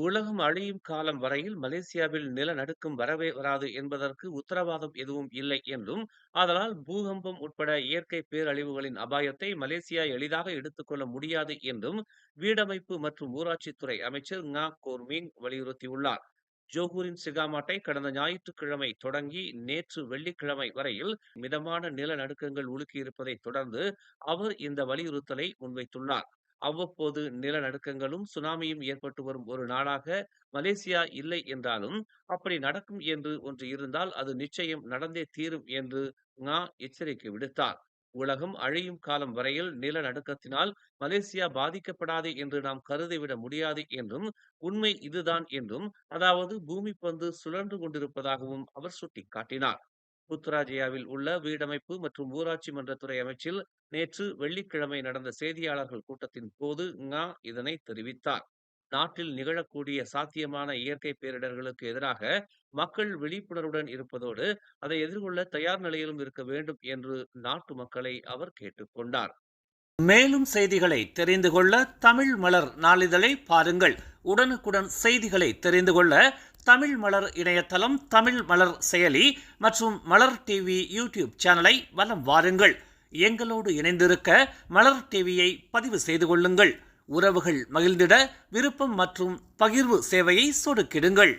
உலகம் அழியும் காலம் வரையில் மலேசியாவில் நிலநடுக்கம் வரவே வராது என்பதற்கு உத்தரவாதம் எதுவும் இல்லை என்றும், ஆதலால் பூகம்பம் உட்பட இயற்கை பேரழிவுகளின் அபாயத்தை மலேசியா எளிதாக எடுத்துக்கொள்ள முடியாது என்றும் வீடமைப்பு மற்றும் ஊராட்சித்துறை அமைச்சர் கோர்மிங் வலியுறுத்தியுள்ளார். ஜோகூரின் சிகாமாட்டை கடந்த ஞாயிற்றுக்கிழமை தொடங்கி நேற்று வெள்ளிக்கிழமை வரையில் மிதமான நிலநடுக்கங்கள் உலுக்கியிருப்பதை தொடர்ந்து அவர் இந்த வலியுறுத்தலை முன்வைத்துள்ளார். அவ்வப்போது நிலநடுக்கங்களும் சுனாமியும் ஏற்பட்டு வரும் ஒரு நாடாக மலேசியா இல்லை என்றாலும், அப்படி நடக்கும் என்று ஒன்று இருந்தால் அது நிச்சயம் நடந்தே தீரும் என்று ngா எச்சரிக்கை விடுத்தார். உலகம் அழியும் காலம் வரையில் நிலநடுக்கத்தினால் மலேசியா பாதிக்கப்படாது என்று நாம் கருதிவிட முடியாது என்றும், உண்மை இதுதான் என்றும், அதாவது பூமி பந்து சுழன்று கொண்டிருப்பதாகவும் அவர் சுட்டிக்காட்டினார். புத்ராஜயாவில் உள்ள வீடமைப்பு மற்றும் ஊராட்சி மன்றத்துறை அமைச்சில் நேற்று வெள்ளிக்கிழமை நடந்த செய்தியாளர்கள் கூட்டத்தின் போது இதனை தெரிவித்தார். நாட்டில் நிகழக்கூடிய சாத்தியமான இயற்கை பேரிடர்களுக்கு எதிராக மக்கள் விழிப்புணர்வுடன் இருப்பதோடு அதை எதிர்கொள்ள தயார் நிலையிலும் இருக்க வேண்டும் என்று நாட்டு மக்களை அவர் கேட்டுக்கொண்டார். மேலும் செய்திகளை தெரிந்து கொள்ள தமிழ் மலர் நாளிதழை பாருங்கள். உடனுக்குடன் செய்திகளை தெரிந்து கொள்ள தமிழ் மலர் இணையதளம், தமிழ் மலர் செயலி மற்றும் மலர் டிவி யூடியூப் சேனலை வலம் வாருங்கள். எங்களோடு இணைந்திருக்க மலர் டிவியை பதிவு செய்து கொள்ளுங்கள். உறவுகள் மகிழ்ந்திட விருப்பம் மற்றும் பகிர்வு சேவையை சொடுக்கிடுங்கள்.